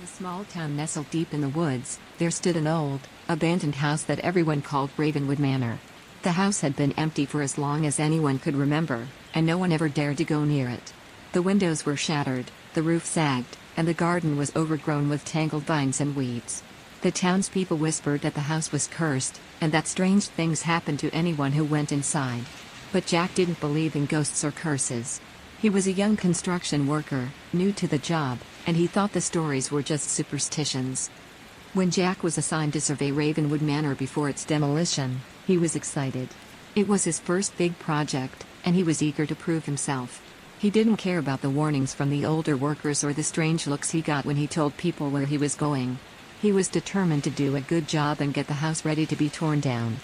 a small town nestled deep in the woods, there stood an old, abandoned house that everyone called Ravenwood Manor. The house had been empty for as long as anyone could remember, and no one ever dared to go near it. The windows were shattered, the roof sagged, and the garden was overgrown with tangled vines and weeds. The townspeople whispered that the house was cursed, and that strange things happened to anyone who went inside. But Jack didn't believe in ghosts or curses. He was a young construction worker, new to the job, and he thought the stories were just superstitions. When Jack was assigned to survey Ravenwood Manor before its demolition, he was excited. It was his first big project, and he was eager to prove himself. He didn't care about the warnings from the older workers or the strange looks he got when he told people where he was going. He was determined to do a good job and get the house ready to be torn down.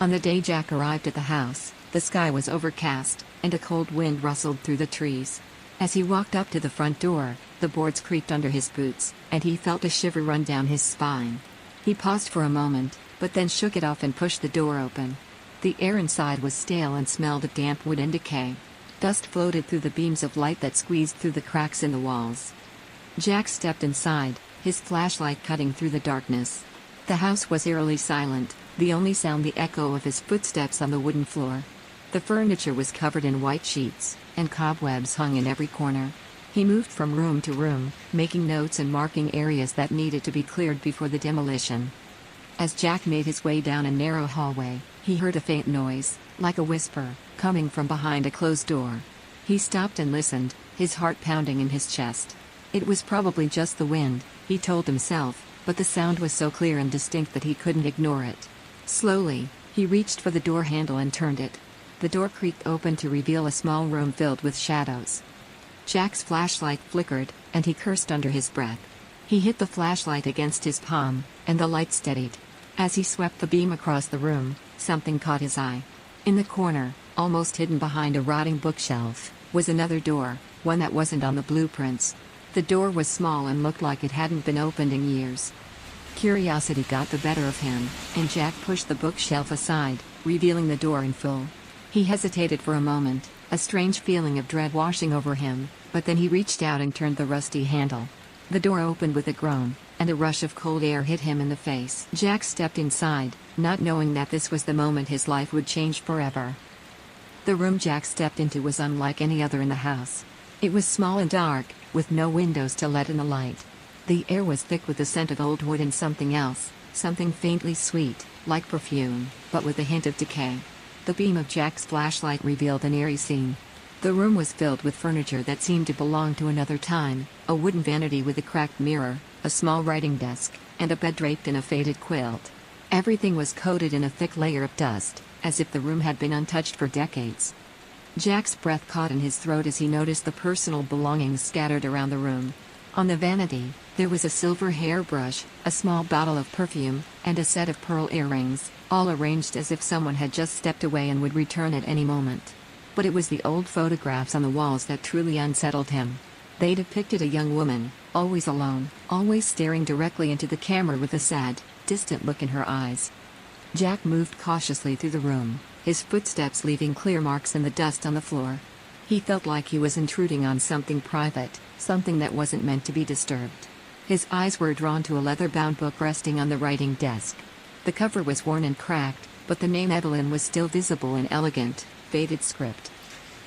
On the day Jack arrived at the house, the sky was overcast, and a cold wind rustled through the trees. As he walked up to the front door, the boards creaked under his boots, and he felt a shiver run down his spine. He paused for a moment, but then shook it off and pushed the door open. The air inside was stale and smelled of damp wood and decay. Dust floated through the beams of light that squeezed through the cracks in the walls. Jack stepped inside, his flashlight cutting through the darkness. The house was eerily silent, the only sound the echo of his footsteps on the wooden floor. The furniture was covered in white sheets, and cobwebs hung in every corner. He moved from room to room, making notes and marking areas that needed to be cleared before the demolition. As Jack made his way down a narrow hallway, he heard a faint noise, like a whisper, coming from behind a closed door. He stopped and listened, his heart pounding in his chest. It was probably just the wind, he told himself, but the sound was so clear and distinct that he couldn't ignore it. Slowly, he reached for the door handle and turned it. The door creaked open to reveal a small room filled with shadows. Jack's flashlight flickered, and he cursed under his breath. He hit the flashlight against his palm, and the light steadied. As he swept the beam across the room, something caught his eye. In the corner, almost hidden behind a rotting bookshelf, was another door, one that wasn't on the blueprints. The door was small and looked like it hadn't been opened in years. Curiosity got the better of him, and Jack pushed the bookshelf aside, revealing the door in full. He hesitated for a moment, a strange feeling of dread washing over him, but then he reached out and turned the rusty handle. The door opened with a groan, and a rush of cold air hit him in the face. Jack stepped inside, not knowing that this was the moment his life would change forever. The room Jack stepped into was unlike any other in the house. It was small and dark, with no windows to let in the light. The air was thick with the scent of old wood and something else, something faintly sweet, like perfume, but with a hint of decay. The beam of Jack's flashlight revealed an eerie scene. The room was filled with furniture that seemed to belong to another time, a wooden vanity with a cracked mirror, a small writing desk, and a bed draped in a faded quilt. Everything was coated in a thick layer of dust, as if the room had been untouched for decades. Jack's breath caught in his throat as he noticed the personal belongings scattered around the room. On the vanity, there was a silver hairbrush, a small bottle of perfume, and a set of pearl earrings, all arranged as if someone had just stepped away and would return at any moment. But it was the old photographs on the walls that truly unsettled him. They depicted a young woman, always alone, always staring directly into the camera with a sad, distant look in her eyes. Jack moved cautiously through the room, his footsteps leaving clear marks in the dust on the floor. He felt like he was intruding on something private, something that wasn't meant to be disturbed. His eyes were drawn to a leather-bound book resting on the writing desk. The cover was worn and cracked, but the name Evelyn was still visible in elegant, faded script.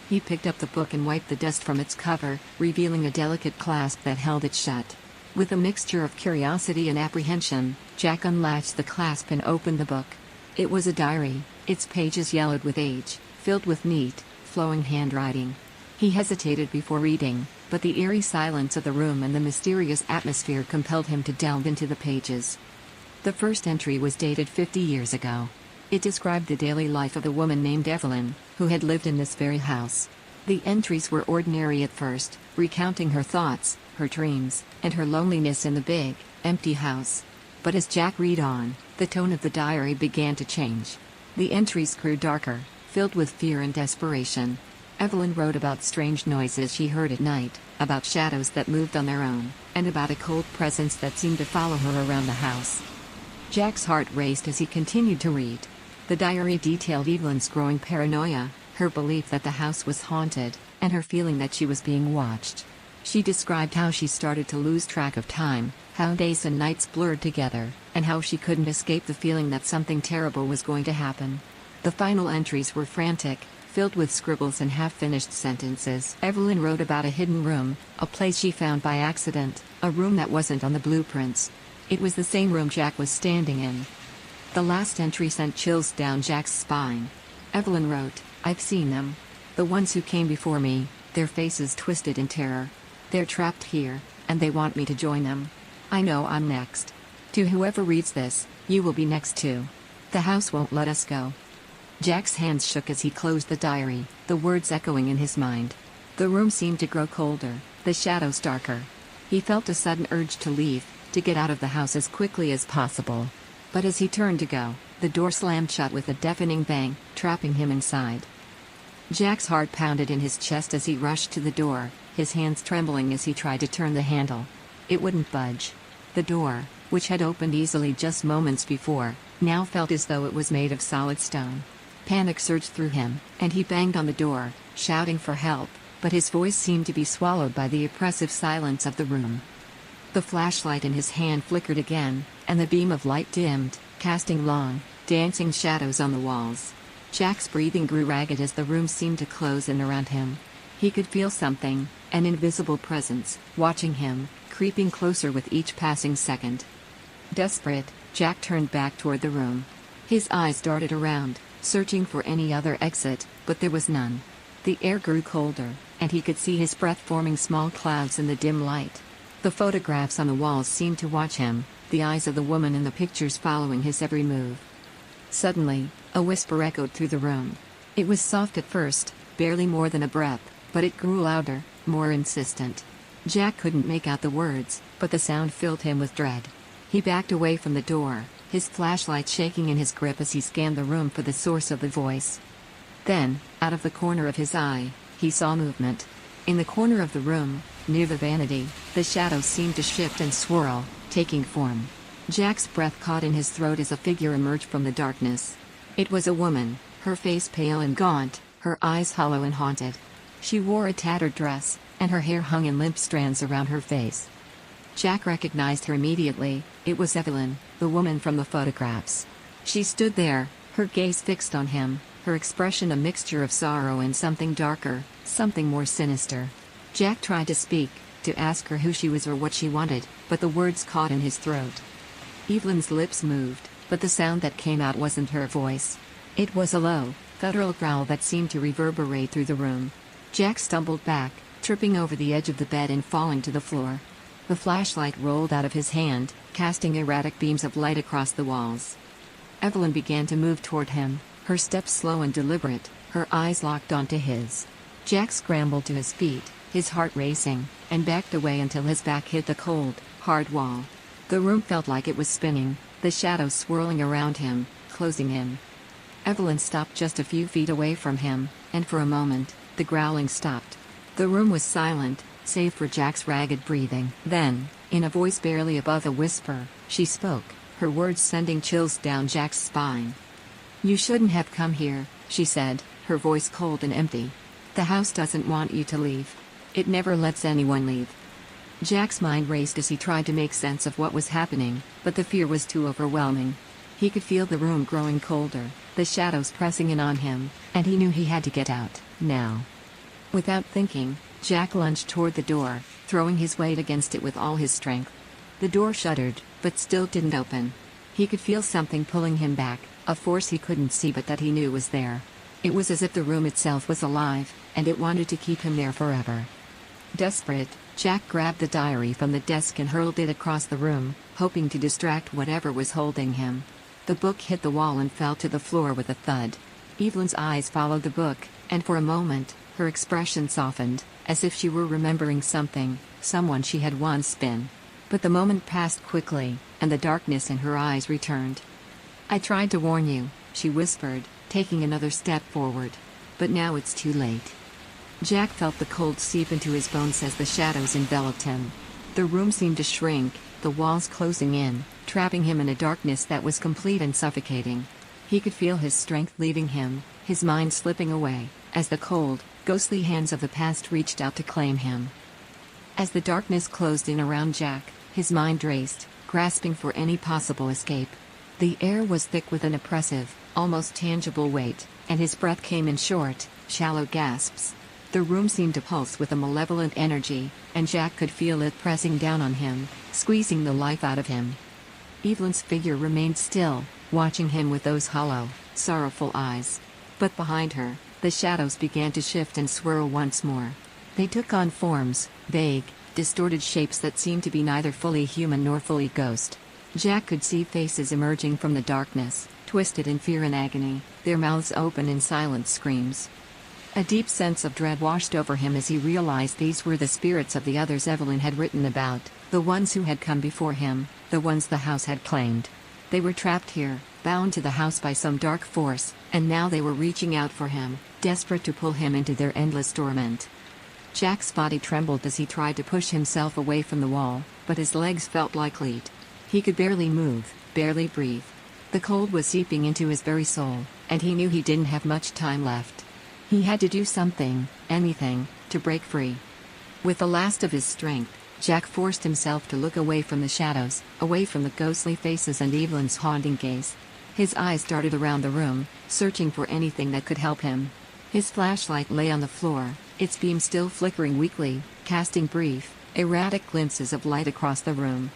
He picked up the book and wiped the dust from its cover, revealing a delicate clasp that held it shut. With a mixture of curiosity and apprehension, Jack unlatched the clasp and opened the book. It was a diary, its pages yellowed with age, filled with neat, flowing handwriting. He hesitated before reading, but the eerie silence of the room and the mysterious atmosphere compelled him to delve into the pages. The first entry was dated 50 years ago. It described the daily life of a woman named Evelyn, who had lived in this very house. The entries were ordinary at first, recounting her thoughts, her dreams, and her loneliness in the big, empty house. But as Jack read on, the tone of the diary began to change. The entries grew darker, filled with fear and desperation. Evelyn wrote about strange noises she heard at night, about shadows that moved on their own, and about a cold presence that seemed to follow her around the house. Jack's heart raced as he continued to read. The diary detailed Evelyn's growing paranoia, her belief that the house was haunted, and her feeling that she was being watched. She described how she started to lose track of time, how days and nights blurred together, and how she couldn't escape the feeling that something terrible was going to happen. The final entries were frantic, filled with scribbles and half-finished sentences. Evelyn wrote about a hidden room, a place she found by accident, a room that wasn't on the blueprints. It was the same room Jack was standing in. The last entry sent chills down Jack's spine. Evelyn wrote, "I've seen them. The ones who came before me, their faces twisted in terror. They're trapped here, and they want me to join them. I know I'm next. To whoever reads this, you will be next too. The house won't let us go." Jack's hands shook as he closed the diary, the words echoing in his mind. The room seemed to grow colder, the shadows darker. He felt a sudden urge to leave, to get out of the house as quickly as possible. But as he turned to go, the door slammed shut with a deafening bang, trapping him inside. Jack's heart pounded in his chest as he rushed to the door, his hands trembling as he tried to turn the handle. It wouldn't budge. The door, which had opened easily just moments before, now felt as though it was made of solid stone. Panic surged through him, and he banged on the door, shouting for help, but his voice seemed to be swallowed by the oppressive silence of the room. The flashlight in his hand flickered again, and the beam of light dimmed, casting long, dancing shadows on the walls. Jack's breathing grew ragged as the room seemed to close in around him. He could feel something, an invisible presence, watching him, creeping closer with each passing second. Desperate, Jack turned back toward the room. His eyes darted around, searching for any other exit, but there was none. The air grew colder, and he could see his breath forming small clouds in the dim light. The photographs on the walls seemed to watch him, the eyes of the woman in the pictures following his every move. Suddenly, a whisper echoed through the room. It was soft at first, barely more than a breath, but it grew louder, more insistent. Jack couldn't make out the words, but the sound filled him with dread. He backed away from the door, his flashlight shaking in his grip as he scanned the room for the source of the voice. Then, out of the corner of his eye, he saw movement. In the corner of the room, near the vanity, the shadows seemed to shift and swirl, taking form. Jack's breath caught in his throat as a figure emerged from the darkness. It was a woman, her face pale and gaunt, her eyes hollow and haunted. She wore a tattered dress, and her hair hung in limp strands around her face. Jack recognized her immediately. It was Evelyn, the woman from the photographs. She stood there, her gaze fixed on him, her expression a mixture of sorrow and something darker, something more sinister. Jack tried to speak, to ask her who she was or what she wanted, but the words caught in his throat. Evelyn's lips moved, but the sound that came out wasn't her voice. It was a low, guttural growl that seemed to reverberate through the room. Jack stumbled back, tripping over the edge of the bed and falling to the floor. The flashlight rolled out of his hand, casting erratic beams of light across the walls. Evelyn began to move toward him, her steps slow and deliberate, her eyes locked onto his. Jack scrambled to his feet, his heart racing, and backed away until his back hit the cold, hard wall. The room felt like it was spinning, the shadows swirling around him, closing in. Evelyn stopped just a few feet away from him, and for a moment, the growling stopped. The room was silent, save for Jack's ragged breathing. Then, in a voice barely above a whisper, she spoke, her words sending chills down Jack's spine. "You shouldn't have come here," she said, her voice cold and empty. "The house doesn't want you to leave. It never lets anyone leave." Jack's mind raced as he tried to make sense of what was happening, but the fear was too overwhelming. He could feel the room growing colder, the shadows pressing in on him, and he knew he had to get out, now. Without thinking, Jack lunged toward the door, throwing his weight against it with all his strength. The door shuddered, but still didn't open. He could feel something pulling him back, a force he couldn't see but that he knew was there. It was as if the room itself was alive, and it wanted to keep him there forever. Desperate, Jack grabbed the diary from the desk and hurled it across the room, hoping to distract whatever was holding him. The book hit the wall and fell to the floor with a thud. Evelyn's eyes followed the book, and for a moment, her expression softened, as if she were remembering something, someone she had once been. But the moment passed quickly, and the darkness in her eyes returned. "I tried to warn you," she whispered, taking another step forward. "But now it's too late." Jack felt the cold seep into his bones as the shadows enveloped him. The room seemed to shrink, the walls closing in, trapping him in a darkness that was complete and suffocating. He could feel his strength leaving him, his mind slipping away, as the cold, ghostly hands of the past reached out to claim him. As the darkness closed in around Jack, his mind raced, grasping for any possible escape. The air was thick with an oppressive, almost tangible weight, and his breath came in short, shallow gasps. The room seemed to pulse with a malevolent energy, and Jack could feel it pressing down on him, squeezing the life out of him. Evelyn's figure remained still, watching him with those hollow, sorrowful eyes. But behind her, the shadows began to shift and swirl once more. They took on forms, vague, distorted shapes that seemed to be neither fully human nor fully ghost. Jack could see faces emerging from the darkness, twisted in fear and agony, their mouths open in silent screams. A deep sense of dread washed over him as he realized these were the spirits of the others Evelyn had written about, the ones who had come before him, the ones the house had claimed. They were trapped here, bound to the house by some dark force, and now they were reaching out for him, desperate to pull him into their endless torment. Jack's body trembled as he tried to push himself away from the wall, but his legs felt like lead. He could barely move, barely breathe. The cold was seeping into his very soul, and he knew he didn't have much time left. He had to do something, anything, to break free. With the last of his strength, Jack forced himself to look away from the shadows, away from the ghostly faces and Evelyn's haunting gaze. His eyes darted around the room, searching for anything that could help him. His flashlight lay on the floor, its beam still flickering weakly, casting brief, erratic glimpses of light across the room.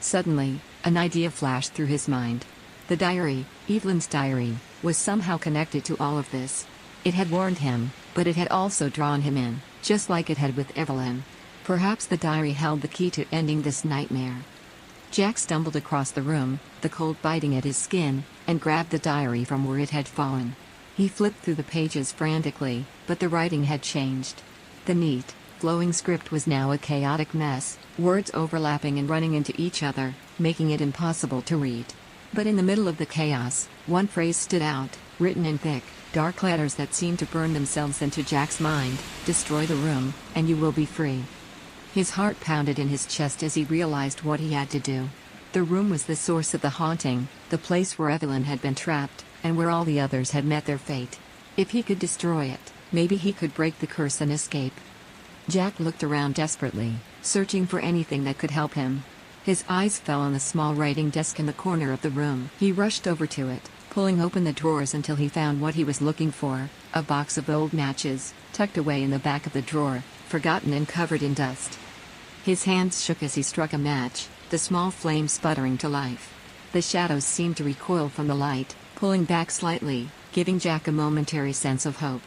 Suddenly, an idea flashed through his mind. The diary, Evelyn's diary, was somehow connected to all of this. It had warned him, but it had also drawn him in, just like it had with Evelyn. Perhaps the diary held the key to ending this nightmare. Jack stumbled across the room, the cold biting at his skin, and grabbed the diary from where it had fallen. He flipped through the pages frantically, but the writing had changed. The neat, flowing script was now a chaotic mess, words overlapping and running into each other, making it impossible to read. But in the middle of the chaos, one phrase stood out, written in thick, dark letters that seemed to burn themselves into Jack's mind: "Destroy the room, and you will be free." His heart pounded in his chest as he realized what he had to do. The room was the source of the haunting, the place where Evelyn had been trapped, and where all the others had met their fate. If he could destroy it, maybe he could break the curse and escape. Jack looked around desperately, searching for anything that could help him. His eyes fell on the small writing desk in the corner of the room. He rushed over to it, pulling open the drawers until he found what he was looking for: a box of old matches, tucked away in the back of the drawer, forgotten and covered in dust. His hands shook as he struck a match, the small flame sputtering to life. The shadows seemed to recoil from the light, pulling back slightly, giving Jack a momentary sense of hope.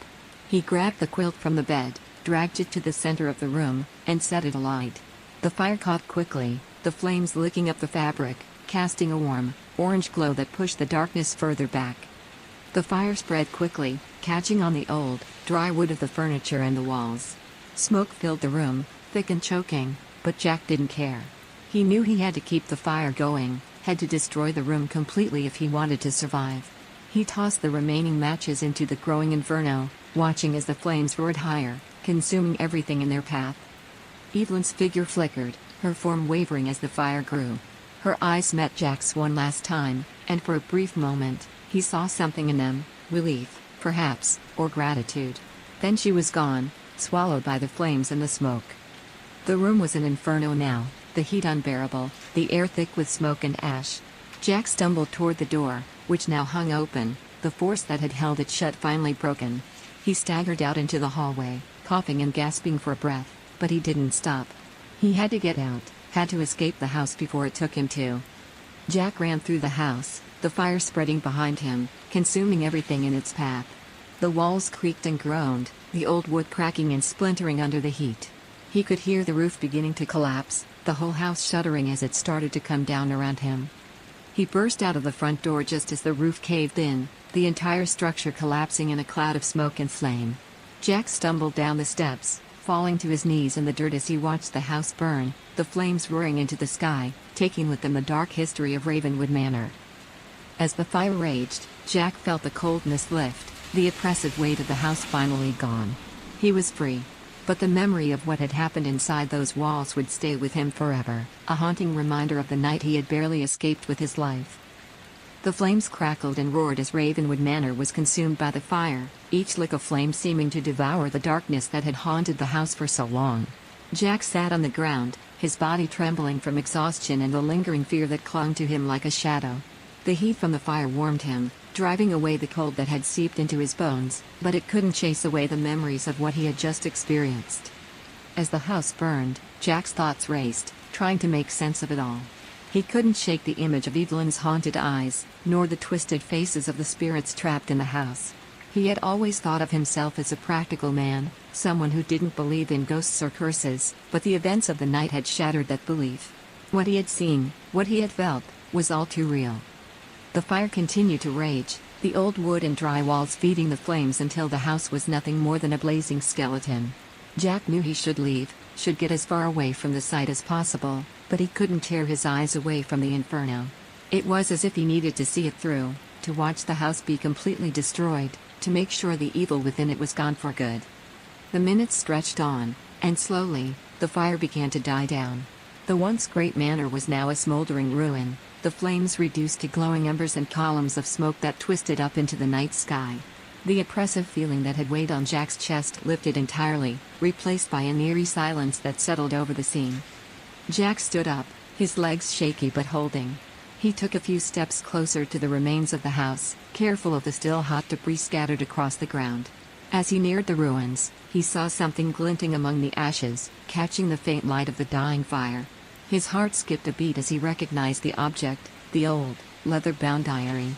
He grabbed the quilt from the bed, dragged it to the center of the room, and set it alight. The fire caught quickly, the flames licking up the fabric, casting a warm, orange glow that pushed the darkness further back. The fire spread quickly, catching on the old, dry wood of the furniture and the walls. Smoke filled the room, thick and choking, but Jack didn't care. He knew he had to keep the fire going, had to destroy the room completely if he wanted to survive. He tossed the remaining matches into the growing inferno, watching as the flames roared higher, consuming everything in their path. Evelyn's figure flickered, her form wavering as the fire grew. Her eyes met Jack's one last time, and for a brief moment, he saw something in them: relief, perhaps, or gratitude. Then she was gone, swallowed by the flames and the smoke. The room was an inferno now, the heat unbearable, the air thick with smoke and ash. Jack stumbled toward the door, which now hung open, the force that had held it shut finally broken. He staggered out into the hallway, coughing and gasping for breath, but he didn't stop. He had to get out, had to escape the house before it took him to. Jack ran through the house, the fire spreading behind him, consuming everything in its path. The walls creaked and groaned, the old wood cracking and splintering under the heat. He could hear the roof beginning to collapse, the whole house shuddering as it started to come down around him. He burst out of the front door just as the roof caved in, the entire structure collapsing in a cloud of smoke and flame. Jack stumbled down the steps, falling to his knees in the dirt as he watched the house burn, the flames roaring into the sky, taking with them the dark history of Ravenwood Manor. As the fire raged, Jack felt the coldness lift, the oppressive weight of the house finally gone. He was free. But the memory of what had happened inside those walls would stay with him forever, a haunting reminder of the night he had barely escaped with his life. The flames crackled and roared as Ravenwood Manor was consumed by the fire, each lick of flame seeming to devour the darkness that had haunted the house for so long. Jack sat on the ground, his body trembling from exhaustion and the lingering fear that clung to him like a shadow. The heat from the fire warmed him, driving away the cold that had seeped into his bones, but it couldn't chase away the memories of what he had just experienced. As the house burned, Jack's thoughts raced, trying to make sense of it all. He couldn't shake the image of Evelyn's haunted eyes, nor the twisted faces of the spirits trapped in the house. He had always thought of himself as a practical man, someone who didn't believe in ghosts or curses, but the events of the night had shattered that belief. What he had seen, what he had felt, was all too real. The fire continued to rage, the old wood and dry walls feeding the flames until the house was nothing more than a blazing skeleton. Jack knew he should leave, should get as far away from the site as possible, but he couldn't tear his eyes away from the inferno. It was as if he needed to see it through, to watch the house be completely destroyed, to make sure the evil within it was gone for good. The minutes stretched on, and slowly, the fire began to die down. The once great manor was now a smoldering ruin, the flames reduced to glowing embers and columns of smoke that twisted up into the night sky. The oppressive feeling that had weighed on Jack's chest lifted entirely, replaced by an eerie silence that settled over the scene. Jack stood up, his legs shaky but holding. He took a few steps closer to the remains of the house, careful of the still hot debris scattered across the ground. As he neared the ruins, he saw something glinting among the ashes, catching the faint light of the dying fire. His heart skipped a beat as he recognized the object, the old, leather-bound diary.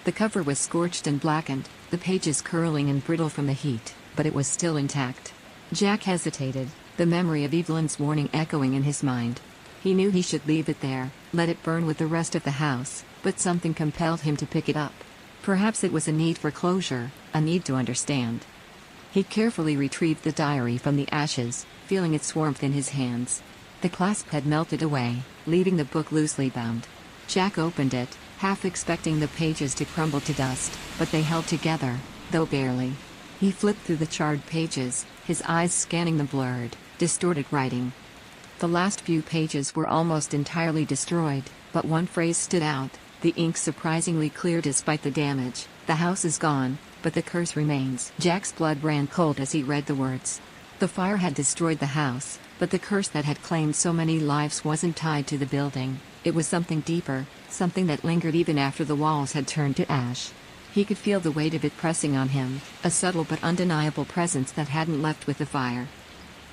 The cover was scorched and blackened, the pages curling and brittle from the heat, but it was still intact. Jack hesitated, the memory of Evelyn's warning echoing in his mind. He knew he should leave it there, let it burn with the rest of the house, but something compelled him to pick it up. Perhaps it was a need for closure, a need to understand. He carefully retrieved the diary from the ashes, feeling its warmth in his hands. The clasp had melted away, leaving the book loosely bound. Jack opened it, half expecting the pages to crumble to dust, but they held together, though barely. He flipped through the charred pages, his eyes scanning the blurred, distorted writing. The last few pages were almost entirely destroyed, but one phrase stood out, the ink surprisingly clear despite the damage. The house is gone, but the curse remains. Jack's blood ran cold as he read the words. The fire had destroyed the house, but the curse that had claimed so many lives wasn't tied to the building. It was something deeper, something that lingered even after the walls had turned to ash. He could feel the weight of it pressing on him, a subtle but undeniable presence that hadn't left with the fire.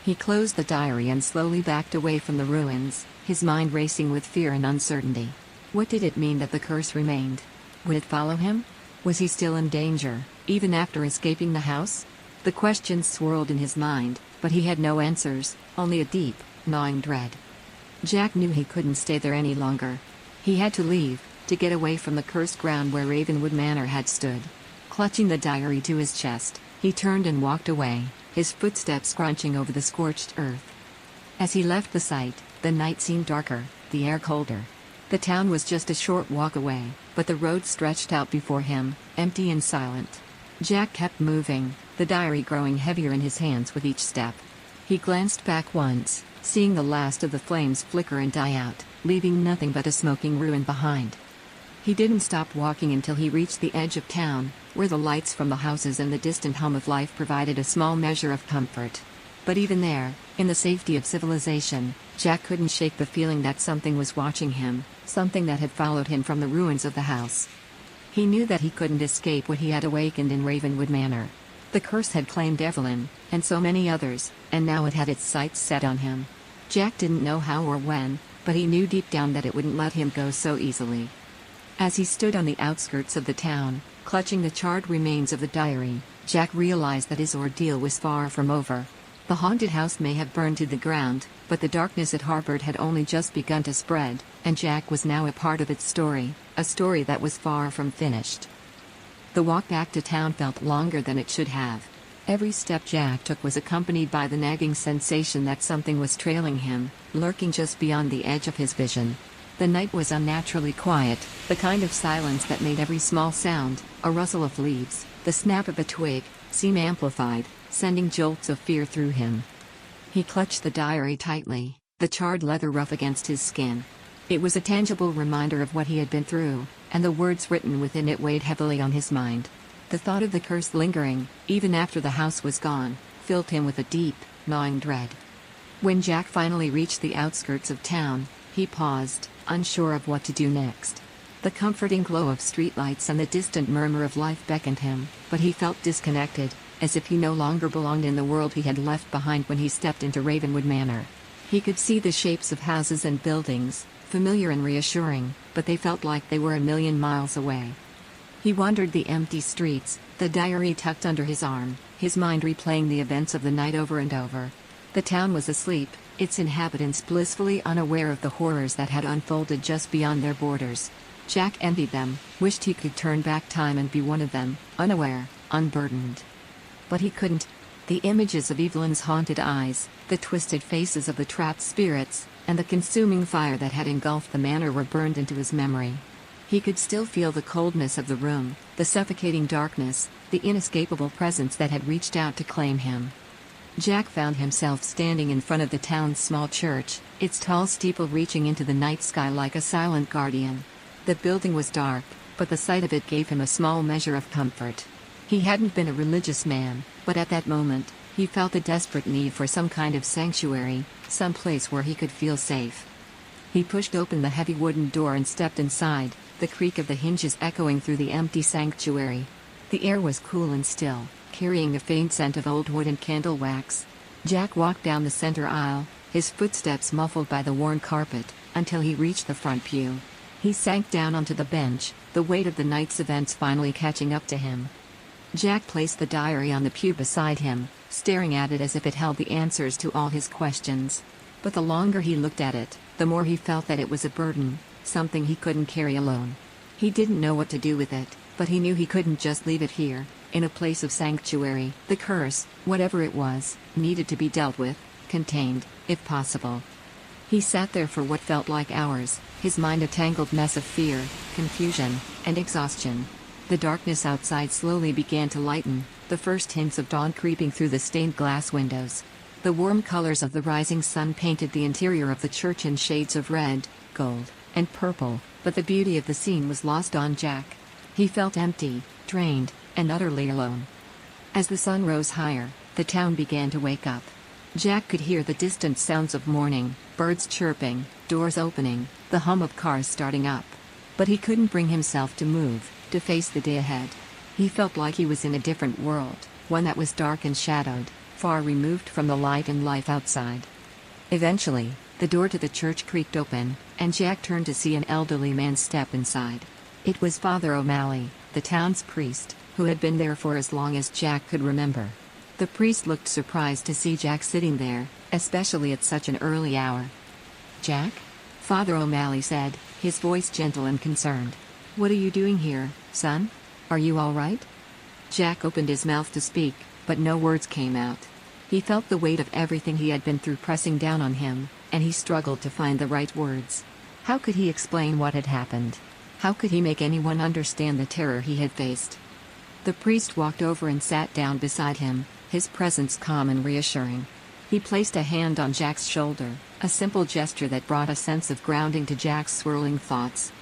He closed the diary and slowly backed away from the ruins, his mind racing with fear and uncertainty. What did it mean that the curse remained? Would it follow him? Was he still in danger, even after escaping the house? The questions swirled in his mind, but he had no answers, only a deep, gnawing dread. Jack knew he couldn't stay there any longer. He had to leave, to get away from the cursed ground where Ravenwood Manor had stood. Clutching the diary to his chest, he turned and walked away, his footsteps crunching over the scorched earth. As he left the site, the night seemed darker, the air colder. The town was just a short walk away, but the road stretched out before him, empty and silent. Jack kept moving, the diary growing heavier in his hands with each step. He glanced back once, seeing the last of the flames flicker and die out, leaving nothing but a smoking ruin behind. He didn't stop walking until he reached the edge of town, where the lights from the houses and the distant hum of life provided a small measure of comfort. But even there, in the safety of civilization, Jack couldn't shake the feeling that something was watching him, something that had followed him from the ruins of the house. He knew that he couldn't escape what he had awakened in Ravenwood Manor. The curse had claimed Evelyn, and so many others, and now it had its sights set on him. Jack didn't know how or when, but he knew deep down that it wouldn't let him go so easily. As he stood on the outskirts of the town, clutching the charred remains of the diary, Jack realized that his ordeal was far from over. The haunted house may have burned to the ground, but the darkness it harbored had only just begun to spread, and Jack was now a part of its story, a story that was far from finished. The walk back to town felt longer than it should have. Every step Jack took was accompanied by the nagging sensation that something was trailing him, lurking just beyond the edge of his vision. The night was unnaturally quiet, the kind of silence that made every small sound, a rustle of leaves, the snap of a twig, seem amplified, sending jolts of fear through him. He clutched the diary tightly, the charred leather rough against his skin. It was a tangible reminder of what he had been through, and the words written within it weighed heavily on his mind. The thought of the curse lingering, even after the house was gone, filled him with a deep, gnawing dread. When Jack finally reached the outskirts of town, he paused, unsure of what to do next. The comforting glow of streetlights and the distant murmur of life beckoned him, but he felt disconnected, as if he no longer belonged in the world he had left behind when he stepped into Ravenwood Manor. He could see the shapes of houses and buildings, familiar and reassuring, but they felt like they were a million miles away. He wandered the empty streets, the diary tucked under his arm, his mind replaying the events of the night over and over. The town was asleep, its inhabitants blissfully unaware of the horrors that had unfolded just beyond their borders. Jack envied them, wished he could turn back time and be one of them, unaware, unburdened. But he couldn't. The images of Evelyn's haunted eyes, the twisted faces of the trapped spirits, and the consuming fire that had engulfed the manor were burned into his memory. He could still feel the coldness of the room, the suffocating darkness, the inescapable presence that had reached out to claim him. Jack found himself standing in front of the town's small church, its tall steeple reaching into the night sky like a silent guardian. The building was dark, but the sight of it gave him a small measure of comfort. He hadn't been a religious man, but at that moment, he felt a desperate need for some kind of sanctuary, some place where he could feel safe. He pushed open the heavy wooden door and stepped inside, the creak of the hinges echoing through the empty sanctuary. The air was cool and still, carrying a faint scent of old wood and candle wax. Jack walked down the center aisle, his footsteps muffled by the worn carpet, until he reached the front pew. He sank down onto the bench, the weight of the night's events finally catching up to him. Jack placed the diary on the pew beside him, staring at it as if it held the answers to all his questions. But the longer he looked at it, the more he felt that it was a burden, something he couldn't carry alone. He didn't know what to do with it, but he knew he couldn't just leave it here, in a place of sanctuary. The curse, whatever it was, needed to be dealt with, contained, if possible. He sat there for what felt like hours, his mind a tangled mess of fear, confusion, and exhaustion. The darkness outside slowly began to lighten, the first hints of dawn creeping through the stained glass windows. The warm colors of the rising sun painted the interior of the church in shades of red, gold, and purple, but the beauty of the scene was lost on Jack. He felt empty, drained, and utterly alone. As the sun rose higher, the town began to wake up. Jack could hear the distant sounds of morning, birds chirping, doors opening, the hum of cars starting up. But he couldn't bring himself to move, to face the day ahead. He felt like he was in a different world, one that was dark and shadowed, far removed from the light and life outside. Eventually, the door to the church creaked open, and Jack turned to see an elderly man step inside. It was Father O'Malley, the town's priest, who had been there for as long as Jack could remember. The priest looked surprised to see Jack sitting there, especially at such an early hour. "Jack?" Father O'Malley said, his voice gentle and concerned. "What are you doing here, son? Are you all right?" Jack opened his mouth to speak, but no words came out. He felt the weight of everything he had been through pressing down on him, and he struggled to find the right words. How could he explain what had happened? How could he make anyone understand the terror he had faced? The priest walked over and sat down beside him, his presence calm and reassuring. He placed a hand on Jack's shoulder, a simple gesture that brought a sense of grounding to Jack's swirling thoughts.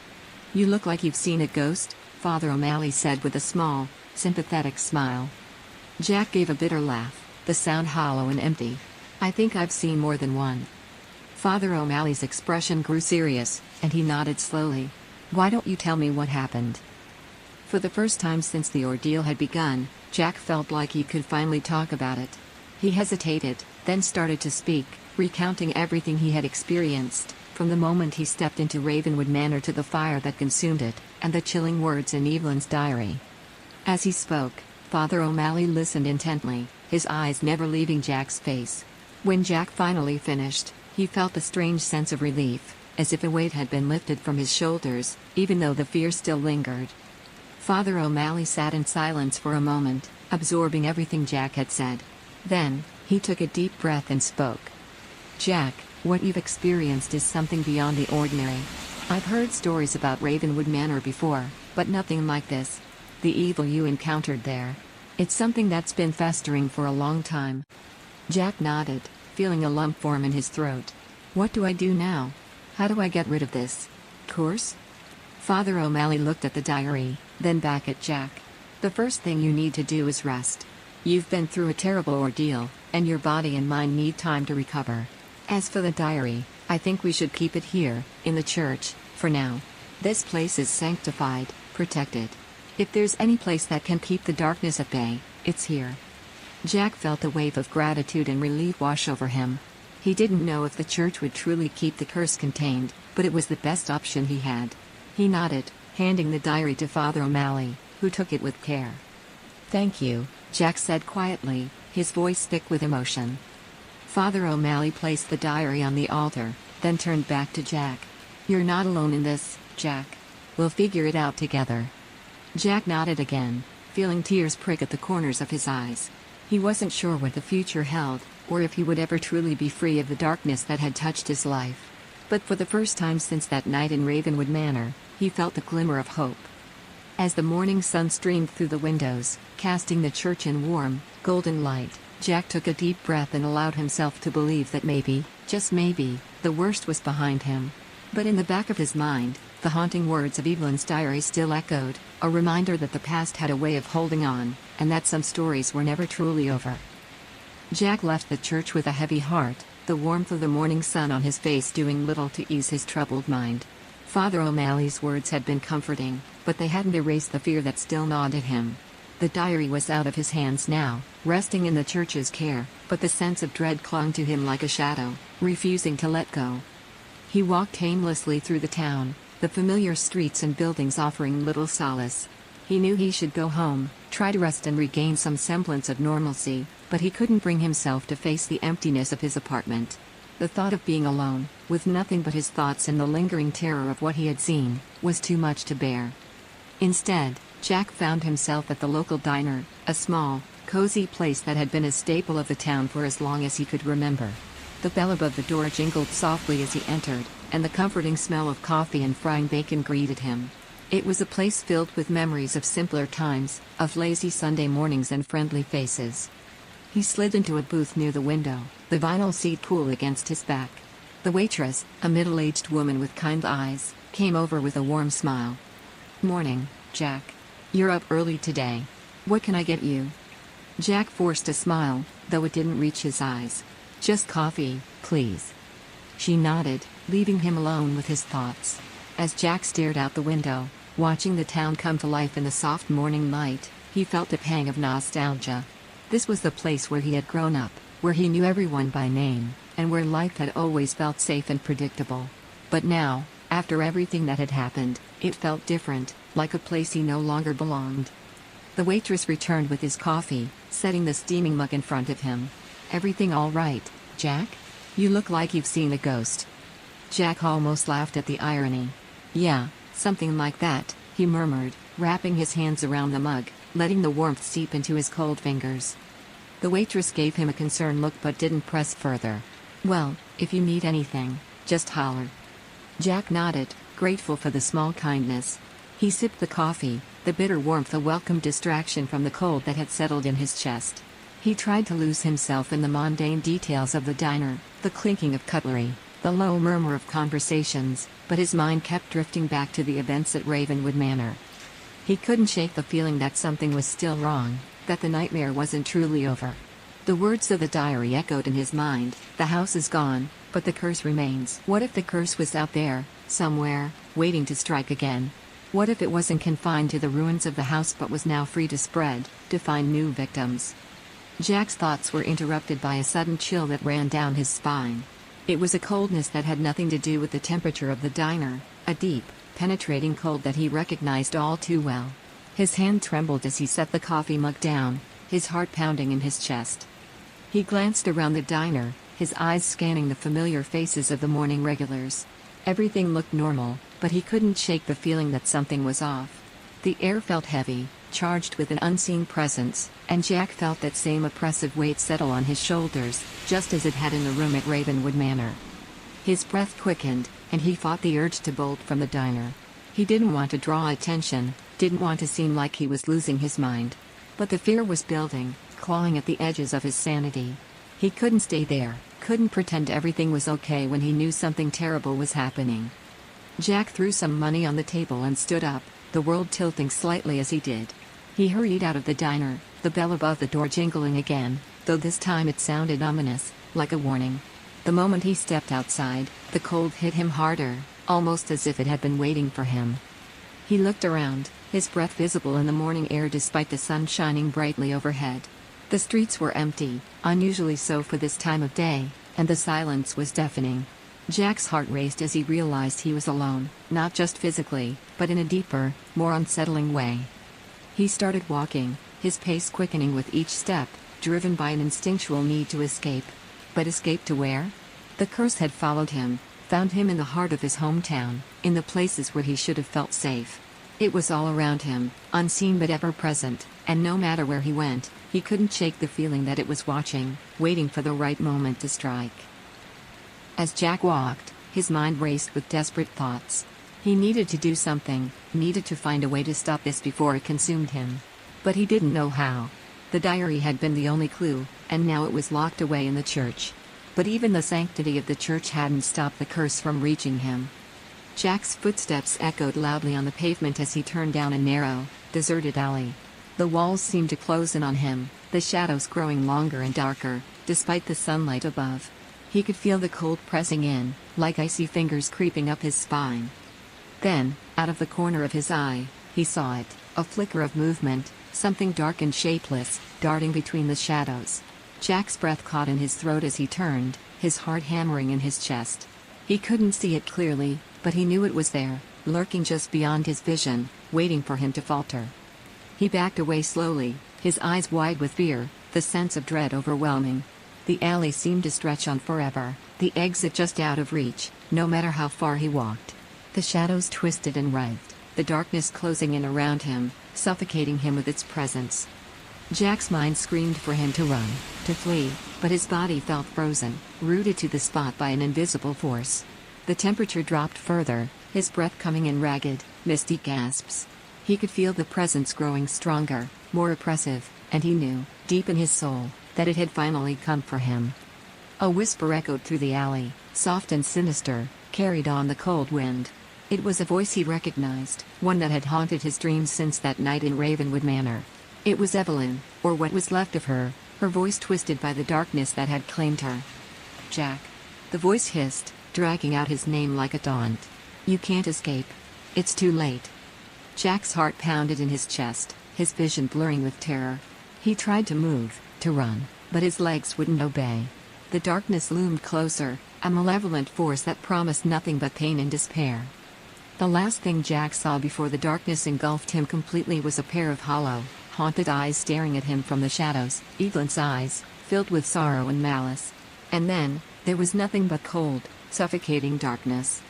"You look like you've seen a ghost," Father O'Malley said with a small, sympathetic smile. Jack gave a bitter laugh, the sound hollow and empty. "I think I've seen more than one." Father O'Malley's expression grew serious, and he nodded slowly. "Why don't you tell me what happened?" For the first time since the ordeal had begun, Jack felt like he could finally talk about it. He hesitated, then started to speak, recounting everything he had experienced, from the moment he stepped into Ravenwood Manor to the fire that consumed it, and the chilling words in Evelyn's diary. As he spoke, Father O'Malley listened intently, his eyes never leaving Jack's face. When Jack finally finished, he felt a strange sense of relief, as if a weight had been lifted from his shoulders, even though the fear still lingered. Father O'Malley sat in silence for a moment, absorbing everything Jack had said. Then, he took a deep breath and spoke. "Jack, what you've experienced is something beyond the ordinary. I've heard stories about Ravenwood Manor before, but nothing like this. The evil you encountered there. It's something that's been festering for a long time." Jack nodded, feeling a lump form in his throat. "What do I do now? How do I get rid of this curse?" Father O'Malley looked at the diary, then back at Jack. "The first thing you need to do is rest. You've been through a terrible ordeal, and your body and mind need time to recover. As for the diary, I think we should keep it here, in the church, for now. This place is sanctified, protected. If there's any place that can keep the darkness at bay, it's here. Jack felt a wave of gratitude and relief wash over him. He didn't know if the church would truly keep the curse contained, but it was the best option he had. He nodded, handing the diary to Father O'Malley, who took it with care. "Thank you," Jack said quietly, his voice thick with emotion. Father O'Malley placed the diary on the altar, then turned back to Jack. "You're not alone in this, Jack. We'll figure it out together." Jack nodded again, feeling tears prick at the corners of his eyes. He wasn't sure what the future held, or if he would ever truly be free of the darkness that had touched his life. But for the first time since that night in Ravenwood Manor, he felt a glimmer of hope. As the morning sun streamed through the windows, casting the church in warm, golden light, Jack took a deep breath and allowed himself to believe that maybe, just maybe, the worst was behind him. But in the back of his mind, the haunting words of Evelyn's diary still echoed, a reminder that the past had a way of holding on, and that some stories were never truly over. Jack left the church with a heavy heart, the warmth of the morning sun on his face doing little to ease his troubled mind. Father O'Malley's words had been comforting, but they hadn't erased the fear that still gnawed at him. The diary was out of his hands now, resting in the church's care, but the sense of dread clung to him like a shadow, refusing to let go. He walked aimlessly through the town, the familiar streets and buildings offering little solace. He knew he should go home, try to rest and regain some semblance of normalcy, but he couldn't bring himself to face the emptiness of his apartment. The thought of being alone, with nothing but his thoughts and the lingering terror of what he had seen, was too much to bear. Instead, Jack found himself at the local diner, a small, cozy place that had been a staple of the town for as long as he could remember. The bell above the door jingled softly as he entered, and the comforting smell of coffee and frying bacon greeted him. It was a place filled with memories of simpler times, of lazy Sunday mornings and friendly faces. He slid into a booth near the window, the vinyl seat cool against his back. The waitress, a middle-aged woman with kind eyes, came over with a warm smile. "Morning, Jack. You're up early today. What can I get you?" Jack forced a smile, though it didn't reach his eyes. "Just coffee, please." She nodded, leaving him alone with his thoughts. As Jack stared out the window, watching the town come to life in the soft morning light, he felt a pang of nostalgia. This was the place where he had grown up, where he knew everyone by name, and where life had always felt safe and predictable. But now, after everything that had happened, it felt different, like a place he no longer belonged. The waitress returned with his coffee, setting the steaming mug in front of him. "Everything all right, Jack? You look like you've seen a ghost." Jack almost laughed at the irony. "Yeah, something like that," he murmured, wrapping his hands around the mug, letting the warmth seep into his cold fingers. The waitress gave him a concerned look but didn't press further. "Well, if you need anything, just holler." Jack nodded, grateful for the small kindness. He sipped the coffee, the bitter warmth a welcome distraction from the cold that had settled in his chest. He tried to lose himself in the mundane details of the diner, the clinking of cutlery, the low murmur of conversations, but his mind kept drifting back to the events at Ravenwood Manor. He couldn't shake the feeling that something was still wrong, that the nightmare wasn't truly over. The words of the diary echoed in his mind, "The house is gone, but the curse remains." What if the curse was out there, somewhere, waiting to strike again? What if it wasn't confined to the ruins of the house but was now free to spread, to find new victims? Jack's thoughts were interrupted by a sudden chill that ran down his spine. It was a coldness that had nothing to do with the temperature of the diner, a deep, penetrating cold that he recognized all too well. His hand trembled as he set the coffee mug down, his heart pounding in his chest. He glanced around the diner, his eyes scanning the familiar faces of the morning regulars. Everything looked normal, but he couldn't shake the feeling that something was off. The air felt heavy, charged with an unseen presence, and Jack felt that same oppressive weight settle on his shoulders, just as it had in the room at Ravenwood Manor. His breath quickened, and he fought the urge to bolt from the diner. He didn't want to draw attention, didn't want to seem like he was losing his mind. But the fear was building, clawing at the edges of his sanity. He couldn't stay there, couldn't pretend everything was okay when he knew something terrible was happening. Jack threw some money on the table and stood up, the world tilting slightly as he did. He hurried out of the diner, the bell above the door jingling again, though this time it sounded ominous, like a warning. The moment he stepped outside, the cold hit him harder, almost as if it had been waiting for him. He looked around, his breath visible in the morning air despite the sun shining brightly overhead. The streets were empty, unusually so for this time of day, and the silence was deafening. Jack's heart raced as he realized he was alone, not just physically, but in a deeper, more unsettling way. He started walking, his pace quickening with each step, driven by an instinctual need to escape. But escape to where? The curse had followed him, found him in the heart of his hometown, in the places where he should have felt safe. It was all around him, unseen but ever present, and no matter where he went, he couldn't shake the feeling that it was watching, waiting for the right moment to strike. As Jack walked, his mind raced with desperate thoughts. He needed to do something, needed to find a way to stop this before it consumed him. But he didn't know how. The diary had been the only clue, and now it was locked away in the church. But even the sanctity of the church hadn't stopped the curse from reaching him. Jack's footsteps echoed loudly on the pavement as he turned down a narrow, deserted alley. The walls seemed to close in on him, the shadows growing longer and darker, despite the sunlight above. He could feel the cold pressing in, like icy fingers creeping up his spine. Then, out of the corner of his eye, he saw it, a flicker of movement, something dark and shapeless, darting between the shadows. Jack's breath caught in his throat as he turned, his heart hammering in his chest. He couldn't see it clearly, but he knew it was there, lurking just beyond his vision, waiting for him to falter. He backed away slowly, his eyes wide with fear, the sense of dread overwhelming. The alley seemed to stretch on forever, the exit just out of reach, no matter how far he walked. The shadows twisted and writhed, the darkness closing in around him, suffocating him with its presence. Jack's mind screamed for him to run, to flee, but his body felt frozen, rooted to the spot by an invisible force. The temperature dropped further, his breath coming in ragged, misty gasps. He could feel the presence growing stronger, more oppressive, and he knew, deep in his soul, that it had finally come for him. A whisper echoed through the alley, soft and sinister, carried on the cold wind. It was a voice he recognized, one that had haunted his dreams since that night in Ravenwood Manor. It was Evelyn, or what was left of her, her voice twisted by the darkness that had claimed her. "Jack." The voice hissed, dragging out his name like a taunt. "You can't escape. It's too late." Jack's heart pounded in his chest, his vision blurring with terror. He tried to move, to run, but his legs wouldn't obey. The darkness loomed closer, a malevolent force that promised nothing but pain and despair. The last thing Jack saw before the darkness engulfed him completely was a pair of hollow, haunted eyes staring at him from the shadows, Evelyn's eyes, filled with sorrow and malice. And then, there was nothing but cold, suffocating darkness.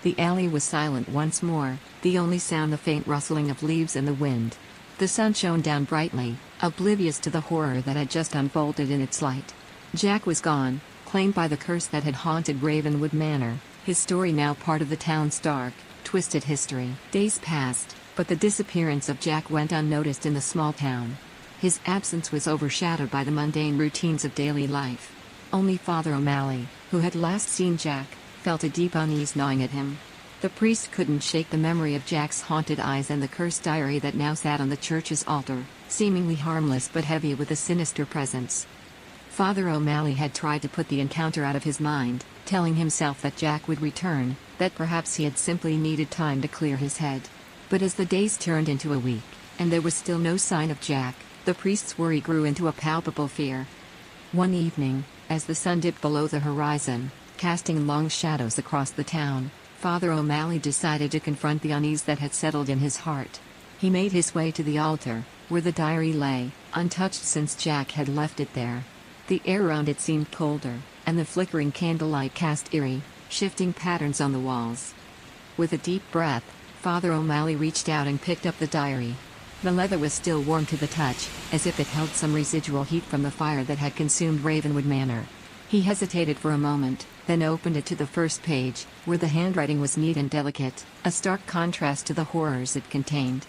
The alley was silent once more, the only sound the faint rustling of leaves in the wind. The sun shone down brightly, oblivious to the horror that had just unfolded in its light. Jack was gone, claimed by the curse that had haunted Ravenwood Manor, his story now part of the town's dark, twisted history. Days passed, but the disappearance of Jack went unnoticed in the small town. His absence was overshadowed by the mundane routines of daily life. Only Father O'Malley, who had last seen Jack, felt a deep unease gnawing at him. The priest couldn't shake the memory of Jack's haunted eyes and the cursed diary that now sat on the church's altar, seemingly harmless but heavy with a sinister presence. Father O'Malley had tried to put the encounter out of his mind, telling himself that Jack would return, that perhaps he had simply needed time to clear his head. But as the days turned into a week, and there was still no sign of Jack, the priest's worry grew into a palpable fear. One evening, as the sun dipped below the horizon, casting long shadows across the town, Father O'Malley decided to confront the unease that had settled in his heart. He made his way to the altar, where the diary lay, untouched since Jack had left it there. The air around it seemed colder, and the flickering candlelight cast eerie, shifting patterns on the walls. With a deep breath, Father O'Malley reached out and picked up the diary. The leather was still warm to the touch, as if it held some residual heat from the fire that had consumed Ravenwood Manor. He hesitated for a moment, then opened it to the first page, where the handwriting was neat and delicate, a stark contrast to the horrors it contained.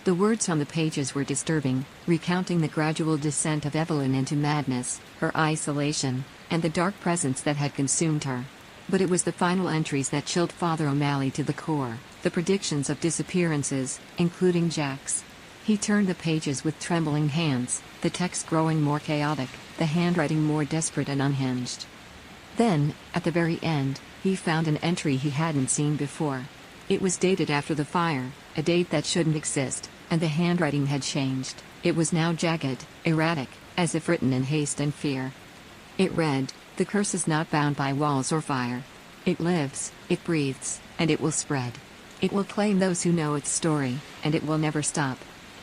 The words on the pages were disturbing, recounting the gradual descent of Evelyn into madness, her isolation, and the dark presence that had consumed her. But it was the final entries that chilled Father O'Malley to the core, the predictions of disappearances, including Jack's. He turned the pages with trembling hands, the text growing more chaotic, the handwriting more desperate and unhinged. Then, at the very end, he found an entry he hadn't seen before. It was dated after the fire, a date that shouldn't exist, and the handwriting had changed. It was now jagged, erratic, as if written in haste and fear. It read, "The curse is not bound by walls or fire. It lives, it breathes, and it will spread. It will claim those who know its story, and it will never stop.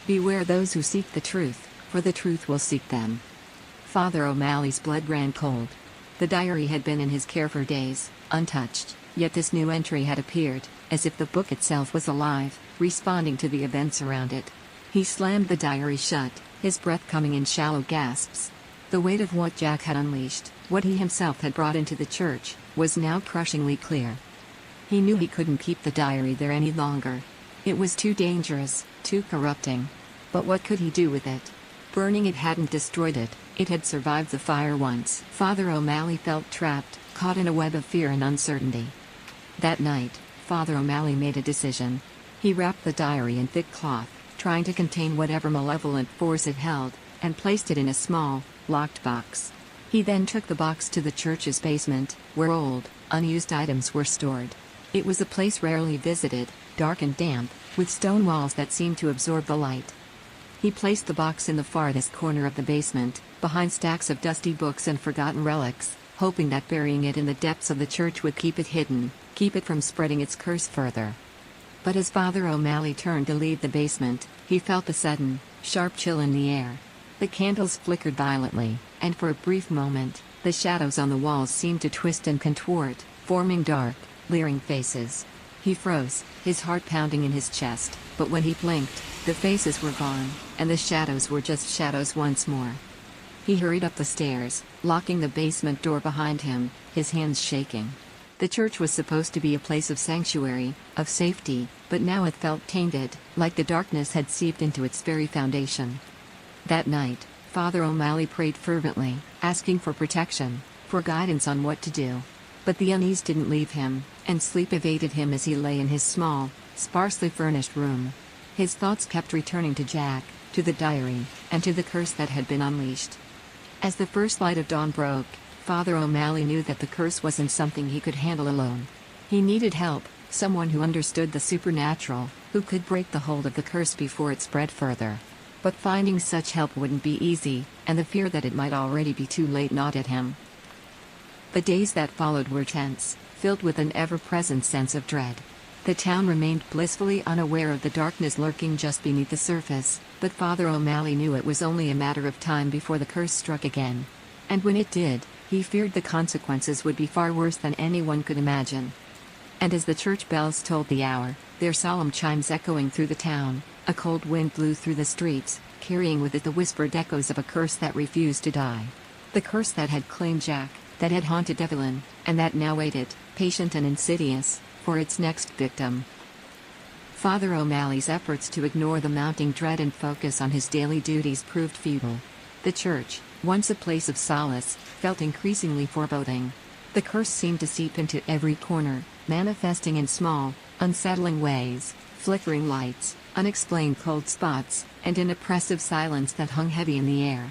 Beware those who seek the truth, for the truth will seek them." Father O'Malley's blood ran cold. The diary had been in his care for days, untouched, yet this new entry had appeared, as if the book itself was alive, responding to the events around it. He slammed the diary shut, his breath coming in shallow gasps. The weight of what Jack had unleashed, what he himself had brought into the church, was now crushingly clear. He knew he couldn't keep the diary there any longer. It was too dangerous, too corrupting. But what could he do with it? Burning it hadn't destroyed it, it had survived the fire once. Father O'Malley felt trapped, caught in a web of fear and uncertainty. That night, Father O'Malley made a decision. He wrapped the diary in thick cloth, trying to contain whatever malevolent force it held, and placed it in a small, locked box. He then took the box to the church's basement, where old, unused items were stored. It was a place rarely visited, dark and damp, with stone walls that seemed to absorb the light. He placed the box in the farthest corner of the basement, behind stacks of dusty books and forgotten relics, hoping that burying it in the depths of the church would keep it hidden, keep it from spreading its curse further. But as Father O'Malley turned to leave the basement, he felt a sudden, sharp chill in the air. The candles flickered violently, and for a brief moment, the shadows on the walls seemed to twist and contort, forming dark, leering faces. He froze, his heart pounding in his chest, but when he blinked, the faces were gone, and the shadows were just shadows once more. He hurried up the stairs, locking the basement door behind him, his hands shaking. The church was supposed to be a place of sanctuary, of safety, but now it felt tainted, like the darkness had seeped into its very foundation. That night, Father O'Malley prayed fervently, asking for protection, for guidance on what to do. But the unease didn't leave him, and sleep evaded him as he lay in his small, sparsely furnished room. His thoughts kept returning to Jack, to the diary, and to the curse that had been unleashed. As the first light of dawn broke, Father O'Malley knew that the curse wasn't something he could handle alone. He needed help, someone who understood the supernatural, who could break the hold of the curse before it spread further. But finding such help wouldn't be easy, and the fear that it might already be too late gnawed at him. The days that followed were tense, filled with an ever-present sense of dread. The town remained blissfully unaware of the darkness lurking just beneath the surface, but Father O'Malley knew it was only a matter of time before the curse struck again. And when it did, he feared the consequences would be far worse than anyone could imagine. And as the church bells tolled the hour, their solemn chimes echoing through the town, a cold wind blew through the streets, carrying with it the whispered echoes of a curse that refused to die. The curse that had claimed Jack, that had haunted Evelyn, and that now waited, patient and insidious, for its next victim. Father O'Malley's efforts to ignore the mounting dread and focus on his daily duties proved futile. The church, once a place of solace, felt increasingly foreboding. The curse seemed to seep into every corner, manifesting in small, unsettling ways, flickering lights, unexplained cold spots, and an oppressive silence that hung heavy in the air.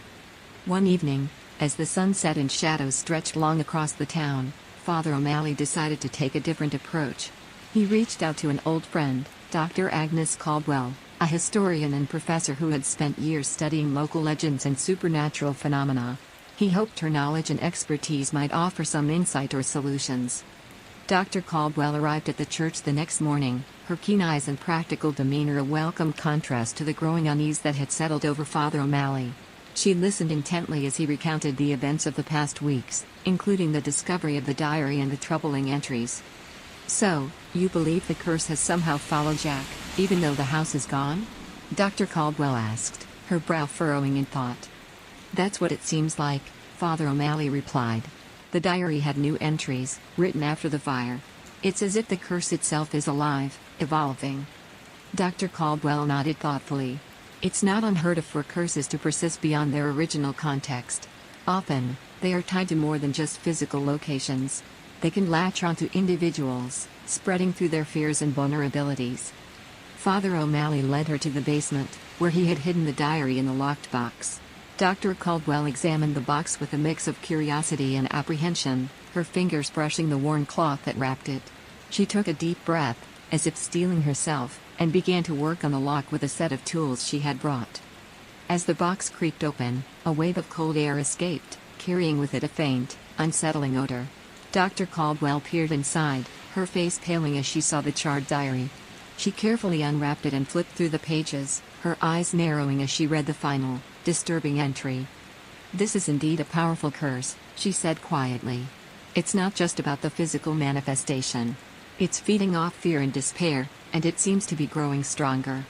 One evening, as the sun set and shadows stretched long across the town, Father O'Malley decided to take a different approach. He reached out to an old friend, Dr. Agnes Caldwell, a historian and professor who had spent years studying local legends and supernatural phenomena. He hoped her knowledge and expertise might offer some insight or solutions. Dr. Caldwell arrived at the church the next morning, her keen eyes and practical demeanor a welcome contrast to the growing unease that had settled over Father O'Malley. She listened intently as he recounted the events of the past weeks, including the discovery of the diary and the troubling entries. "So, you believe the curse has somehow followed Jack, even though the house is gone?" Dr. Caldwell asked, her brow furrowing in thought. "That's what it seems like," Father O'Malley replied. "The diary had new entries, written after the fire. It's as if the curse itself is alive, evolving." Dr. Caldwell nodded thoughtfully. It's not unheard of for curses to persist beyond their original context. Often, they are tied to more than just physical locations. They can latch onto individuals, spreading through their fears and vulnerabilities. Father O'Malley led her to the basement, where he had hidden the diary in the locked box. Dr. Caldwell examined the box with a mix of curiosity and apprehension, her fingers brushing the worn cloth that wrapped it. She took a deep breath, as if steeling herself, and began to work on the lock with a set of tools she had brought. As the box creaked open, a wave of cold air escaped, carrying with it a faint, unsettling odor. Dr. Caldwell peered inside, her face paling as she saw the charred diary. She carefully unwrapped it and flipped through the pages, her eyes narrowing as she read the final, disturbing entry. "This is indeed a powerful curse," she said quietly. "It's not just about the physical manifestation. It's feeding off fear and despair, and it seems to be growing stronger."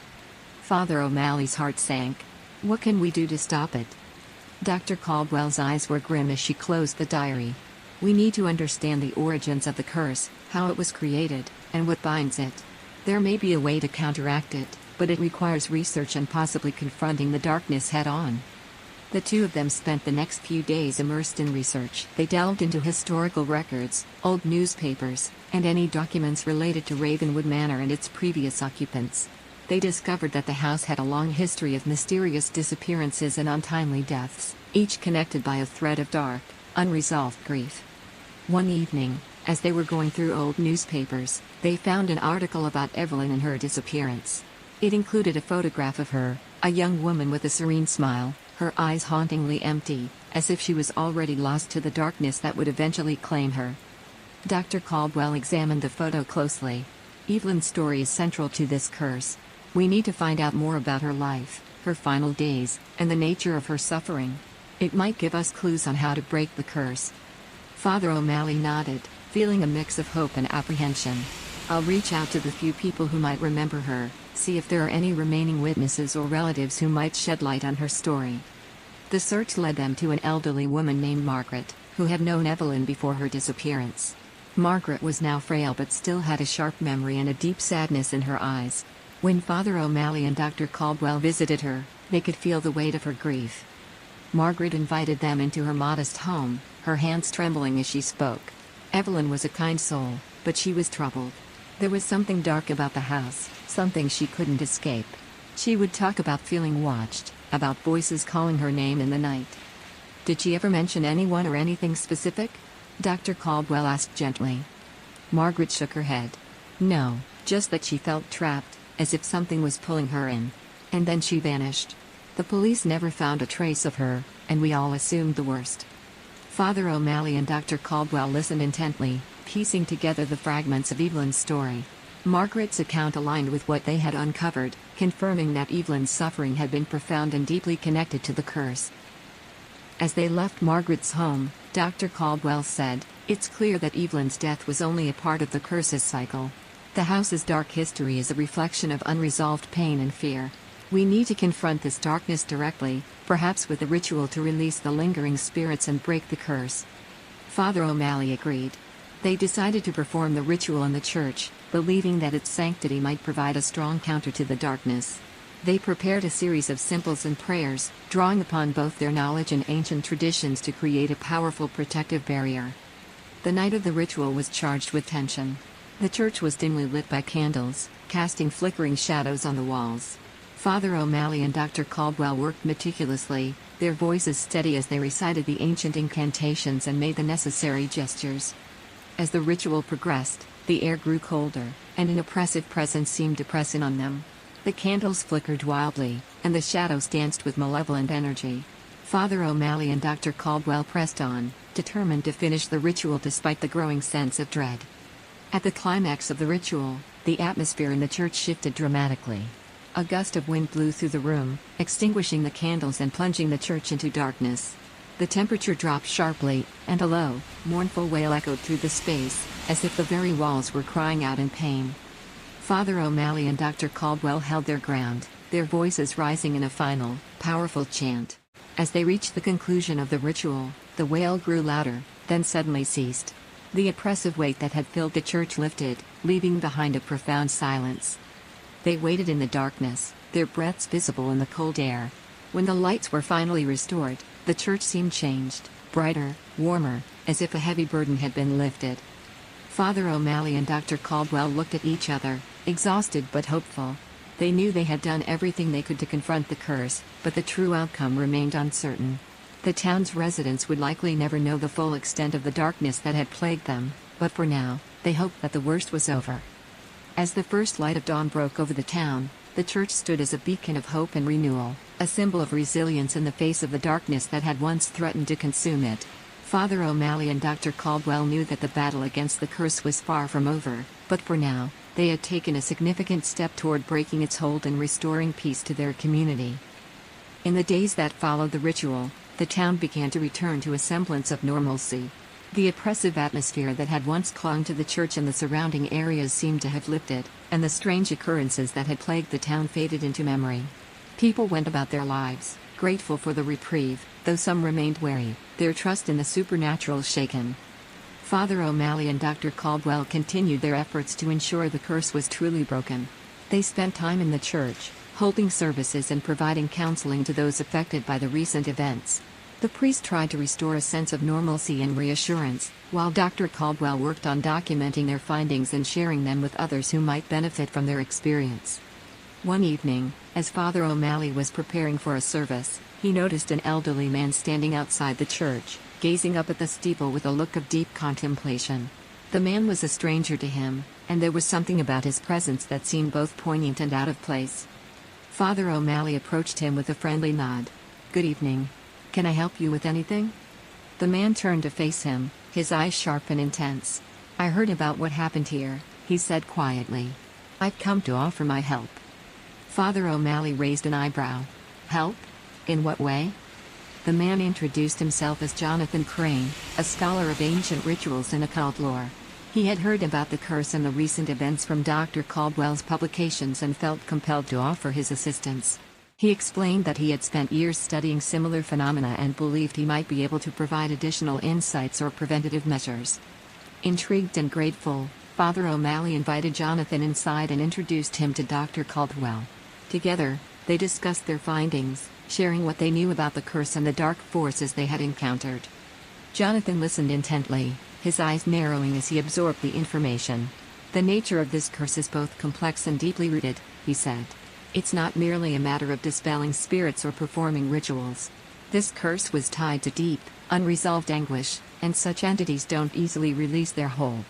Father O'Malley's heart sank. "What can we do to stop it?" Dr. Caldwell's eyes were grim as she closed the diary. "We need to understand the origins of the curse, how it was created, and what binds it. There may be a way to counteract it, but it requires research and possibly confronting the darkness head-on." The two of them spent the next few days immersed in research. They delved into historical records, old newspapers, and any documents related to Ravenwood Manor and its previous occupants. They discovered that the house had a long history of mysterious disappearances and untimely deaths, each connected by a thread of dark, unresolved grief. One evening, as they were going through old newspapers, they found an article about Evelyn and her disappearance. It included a photograph of her, a young woman with a serene smile, her eyes hauntingly empty, as if she was already lost to the darkness that would eventually claim her. Dr. Caldwell examined the photo closely. "Evelyn's story is central to this curse. We need to find out more about her life, her final days, and the nature of her suffering. It might give us clues on how to break the curse." Father O'Malley nodded, feeling a mix of hope and apprehension. "I'll reach out to the few people who might remember her, see if there are any remaining witnesses or relatives who might shed light on her story." The search led them to an elderly woman named Margaret, who had known Evelyn before her disappearance. Margaret was now frail but still had a sharp memory and a deep sadness in her eyes. When Father O'Malley and Dr. Caldwell visited her, they could feel the weight of her grief. Margaret invited them into her modest home, her hands trembling as she spoke. Evelyn was a kind soul, but she was troubled. There was something dark about the house, something she couldn't escape. She would talk about feeling watched, about voices calling her name in the night. "Did she ever mention anyone or anything specific?" Dr. Caldwell asked gently. Margaret shook her head. "No, just that she felt trapped, as if something was pulling her in. And then she vanished. The police never found a trace of her, and we all assumed the worst." Father O'Malley and Dr. Caldwell listened intently, piecing together the fragments of Evelyn's story. Margaret's account aligned with what they had uncovered, confirming that Evelyn's suffering had been profound and deeply connected to the curse. As they left Margaret's home, Dr. Caldwell said, "It's clear that Evelyn's death was only a part of the curse's cycle. The house's dark history is a reflection of unresolved pain and fear. We need to confront this darkness directly, perhaps with a ritual to release the lingering spirits and break the curse." Father O'Malley agreed. They decided to perform the ritual in the church, believing that its sanctity might provide a strong counter to the darkness. They prepared a series of symbols and prayers, drawing upon both their knowledge and ancient traditions to create a powerful protective barrier. The night of the ritual was charged with tension. The church was dimly lit by candles, casting flickering shadows on the walls. Father O'Malley and Dr. Caldwell worked meticulously, their voices steady as they recited the ancient incantations and made the necessary gestures. As the ritual progressed, the air grew colder, and an oppressive presence seemed to press in on them. The candles flickered wildly, and the shadows danced with malevolent energy. Father O'Malley and Dr. Caldwell pressed on, determined to finish the ritual despite the growing sense of dread. At the climax of the ritual, the atmosphere in the church shifted dramatically. A gust of wind blew through the room, extinguishing the candles and plunging the church into darkness. The temperature dropped sharply, and a low, mournful wail echoed through the space, as if the very walls were crying out in pain. Father O'Malley and Dr. Caldwell held their ground, their voices rising in a final, powerful chant. As they reached the conclusion of the ritual, the wail grew louder, then suddenly ceased. The oppressive weight that had filled the church lifted, leaving behind a profound silence. They waited in the darkness, their breaths visible in the cold air. When the lights were finally restored, the church seemed changed, brighter, warmer, as if a heavy burden had been lifted. Father O'Malley and Dr. Caldwell looked at each other, exhausted but hopeful. They knew they had done everything they could to confront the curse, but the true outcome remained uncertain. The town's residents would likely never know the full extent of the darkness that had plagued them, but for now, they hoped that the worst was over. As the first light of dawn broke over the town, the church stood as a beacon of hope and renewal, a symbol of resilience in the face of the darkness that had once threatened to consume it. Father O'Malley and Dr. Caldwell knew that the battle against the curse was far from over, but for now, they had taken a significant step toward breaking its hold and restoring peace to their community. In the days that followed the ritual, the town began to return to a semblance of normalcy. The oppressive atmosphere that had once clung to the church and the surrounding areas seemed to have lifted, and the strange occurrences that had plagued the town faded into memory. People went about their lives, grateful for the reprieve, though some remained wary, their trust in the supernatural shaken. Father O'Malley and Dr. Caldwell continued their efforts to ensure the curse was truly broken. They spent time in the church, holding services and providing counseling to those affected by the recent events. The priest tried to restore a sense of normalcy and reassurance, while Dr. Caldwell worked on documenting their findings and sharing them with others who might benefit from their experience. One evening, as Father O'Malley was preparing for a service, he noticed an elderly man standing outside the church, gazing up at the steeple with a look of deep contemplation. The man was a stranger to him, and there was something about his presence that seemed both poignant and out of place. Father O'Malley approached him with a friendly nod. "Good evening. Can I help you with anything?" The man turned to face him, his eyes sharp and intense. "I heard about what happened here," he said quietly. "I've come to offer my help." Father O'Malley raised an eyebrow. "Help? In what way?" The man introduced himself as Jonathan Crane, a scholar of ancient rituals and occult lore. He had heard about the curse and the recent events from Dr. Caldwell's publications and felt compelled to offer his assistance. He explained that he had spent years studying similar phenomena and believed he might be able to provide additional insights or preventative measures. Intrigued and grateful, Father O'Malley invited Jonathan inside and introduced him to Dr. Caldwell. Together, they discussed their findings, sharing what they knew about the curse and the dark forces they had encountered. Jonathan listened intently, his eyes narrowing as he absorbed the information. "The nature of this curse is both complex and deeply rooted," he said. "It's not merely a matter of dispelling spirits or performing rituals. This curse was tied to deep, unresolved anguish, and such entities don't easily release their hold."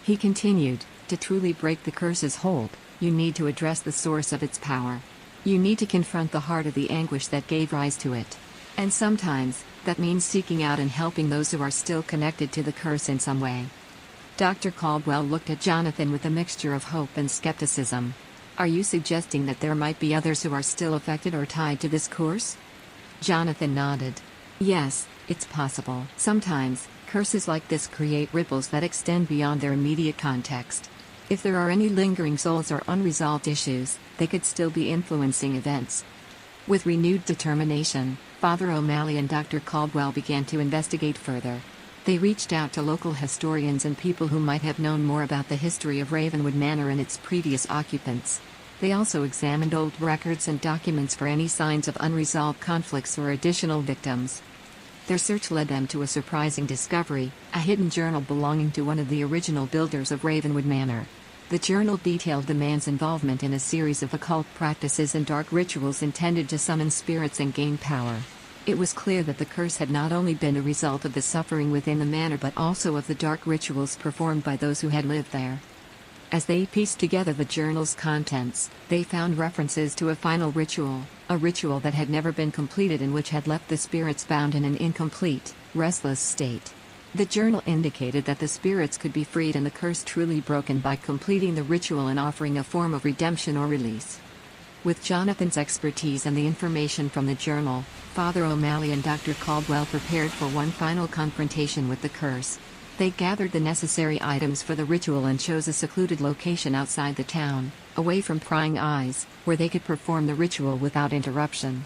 He continued, "To truly break the curse's hold, you need to address the source of its power. You need to confront the heart of the anguish that gave rise to it. And sometimes, that means seeking out and helping those who are still connected to the curse in some way." Dr. Caldwell looked at Jonathan with a mixture of hope and skepticism. "Are you suggesting that there might be others who are still affected or tied to this curse?" Jonathan nodded. "Yes, it's possible. Sometimes, curses like this create ripples that extend beyond their immediate context. If there are any lingering souls or unresolved issues, they could still be influencing events." With renewed determination, Father O'Malley and Dr. Caldwell began to investigate further. They reached out to local historians and people who might have known more about the history of Ravenwood Manor and its previous occupants. They also examined old records and documents for any signs of unresolved conflicts or additional victims. Their search led them to a surprising discovery, a hidden journal belonging to one of the original builders of Ravenwood Manor. The journal detailed the man's involvement in a series of occult practices and dark rituals intended to summon spirits and gain power. It was clear that the curse had not only been a result of the suffering within the manor but also of the dark rituals performed by those who had lived there. As they pieced together the journal's contents, they found references to a final ritual, a ritual that had never been completed and which had left the spirits bound in an incomplete, restless state. The journal indicated that the spirits could be freed and the curse truly broken by completing the ritual and offering a form of redemption or release. With Jonathan's expertise and the information from the journal, Father O'Malley and Dr. Caldwell prepared for one final confrontation with the curse. They gathered the necessary items for the ritual and chose a secluded location outside the town, away from prying eyes, where they could perform the ritual without interruption.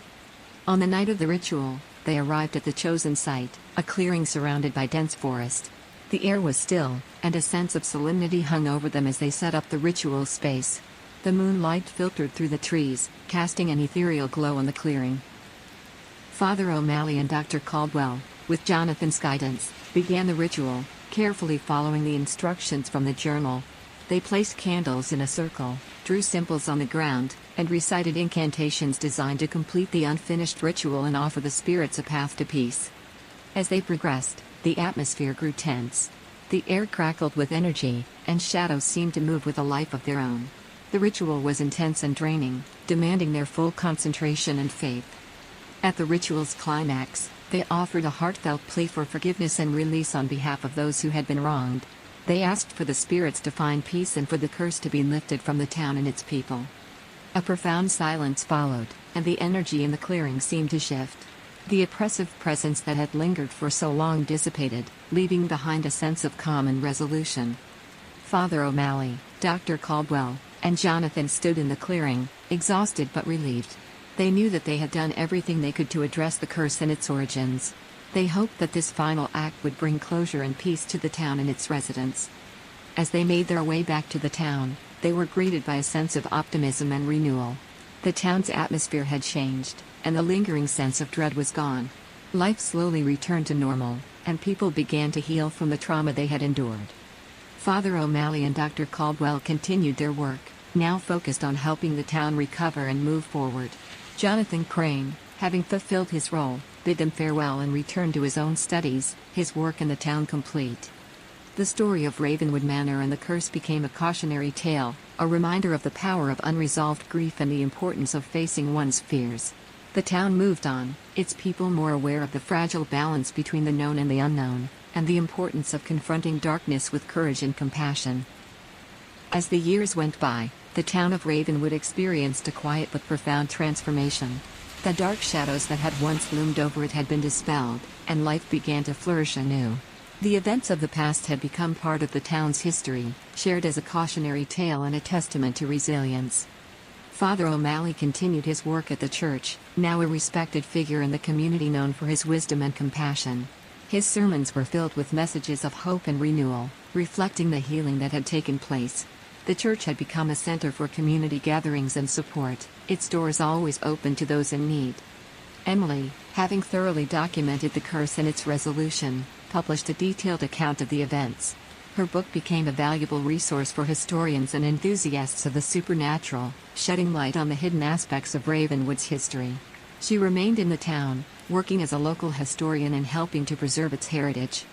On the night of the ritual, they arrived at the chosen site, a clearing surrounded by dense forest. The air was still, and a sense of solemnity hung over them as they set up the ritual space. The moonlight filtered through the trees, casting an ethereal glow on the clearing. Father O'Malley and Dr. Caldwell, with Jonathan's guidance, began the ritual, carefully following the instructions from the journal. They placed candles in a circle, drew symbols on the ground, and recited incantations designed to complete the unfinished ritual and offer the spirits a path to peace. As they progressed, the atmosphere grew tense. The air crackled with energy, and shadows seemed to move with a life of their own. The ritual was intense and draining, demanding their full concentration and faith. At the ritual's climax, they offered a heartfelt plea for forgiveness and release on behalf of those who had been wronged. They asked for the spirits to find peace and for the curse to be lifted from the town and its people. A profound silence followed, and the energy in the clearing seemed to shift. The oppressive presence that had lingered for so long dissipated, leaving behind a sense of calm and resolution. Father O'Malley, Dr. Caldwell, and Jonathan stood in the clearing, exhausted but relieved. They knew that they had done everything they could to address the curse and its origins. They hoped that this final act would bring closure and peace to the town and its residents. As they made their way back to the town, they were greeted by a sense of optimism and renewal. The town's atmosphere had changed, and the lingering sense of dread was gone. Life slowly returned to normal, and people began to heal from the trauma they had endured. Father O'Malley and Dr. Caldwell continued their work, now focused on helping the town recover and move forward. Jonathan Crane, having fulfilled his role, bid them farewell and returned to his own studies, his work in the town complete. The story of Ravenwood Manor and the curse became a cautionary tale, a reminder of the power of unresolved grief and the importance of facing one's fears. The town moved on, its people more aware of the fragile balance between the known and the unknown, and the importance of confronting darkness with courage and compassion. As the years went by, the town of Ravenwood experienced a quiet but profound transformation. The dark shadows that had once loomed over it had been dispelled, and life began to flourish anew. The events of the past had become part of the town's history, shared as a cautionary tale and a testament to resilience. Father O'Malley continued his work at the church, now a respected figure in the community known for his wisdom and compassion. His sermons were filled with messages of hope and renewal, reflecting the healing that had taken place. The church had become a center for community gatherings and support, its doors always open to those in need. Emily, having thoroughly documented the curse and its resolution, published a detailed account of the events. Her book became a valuable resource for historians and enthusiasts of the supernatural, shedding light on the hidden aspects of Ravenwood's history. She remained in the town, working as a local historian and helping to preserve its heritage.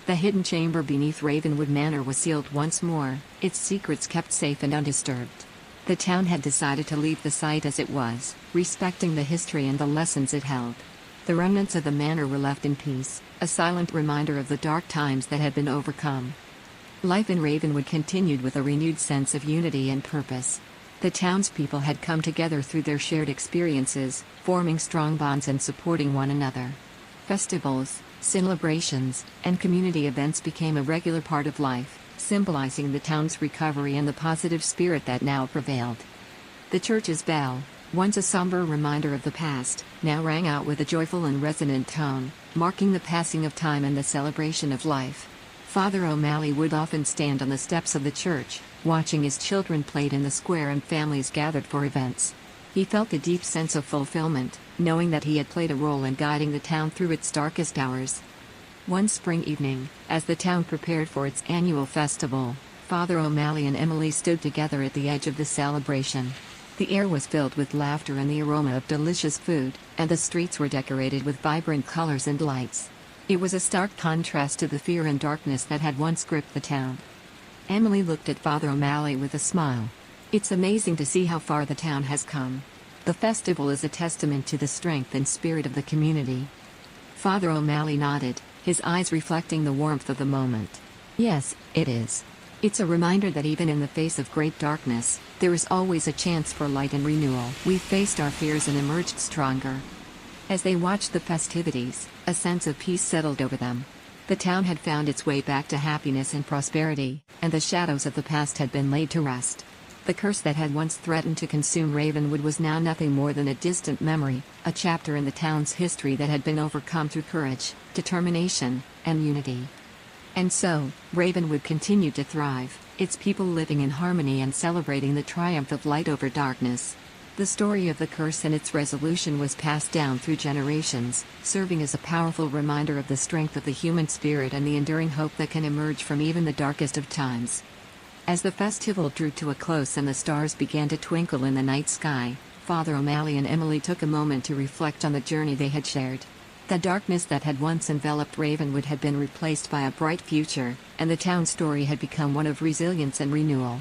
The hidden chamber beneath Ravenwood Manor was sealed once more, its secrets kept safe and undisturbed. The town had decided to leave the site as it was, respecting the history and the lessons it held. The remnants of the manor were left in peace, a silent reminder of the dark times that had been overcome. Life in Ravenwood continued with a renewed sense of unity and purpose. The townspeople had come together through their shared experiences, forming strong bonds and supporting one another. Festivals, celebrations, and community events became a regular part of life, symbolizing the town's recovery and the positive spirit that now prevailed. The church's bell, once a somber reminder of the past, now rang out with a joyful and resonant tone, marking the passing of time and the celebration of life. Father O'Malley would often stand on the steps of the church, watching his children play in the square and families gathered for events. He felt a deep sense of fulfillment, knowing that he had played a role in guiding the town through its darkest hours. One spring evening, as the town prepared for its annual festival, Father O'Malley and Emily stood together at the edge of the celebration. The air was filled with laughter and the aroma of delicious food, and the streets were decorated with vibrant colors and lights. It was a stark contrast to the fear and darkness that had once gripped the town. Emily looked at Father O'Malley with a smile. "It's amazing to see how far the town has come. The festival is a testament to the strength and spirit of the community." Father O'Malley nodded, his eyes reflecting the warmth of the moment. "Yes, it is. It's a reminder that even in the face of great darkness, there is always a chance for light and renewal. We faced our fears and emerged stronger." As they watched the festivities, a sense of peace settled over them. The town had found its way back to happiness and prosperity, and the shadows of the past had been laid to rest. The curse that had once threatened to consume Ravenwood was now nothing more than a distant memory, a chapter in the town's history that had been overcome through courage, determination, and unity. And so, Ravenwood continued to thrive, its people living in harmony and celebrating the triumph of light over darkness. The story of the curse and its resolution was passed down through generations, serving as a powerful reminder of the strength of the human spirit and the enduring hope that can emerge from even the darkest of times. As the festival drew to a close and the stars began to twinkle in the night sky, Father O'Malley and Emily took a moment to reflect on the journey they had shared. The darkness that had once enveloped Ravenwood had been replaced by a bright future, and the town's story had become one of resilience and renewal.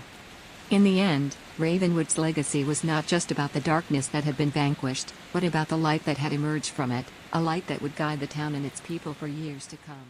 In the end, Ravenwood's legacy was not just about the darkness that had been vanquished, but about the light that had emerged from it, a light that would guide the town and its people for years to come.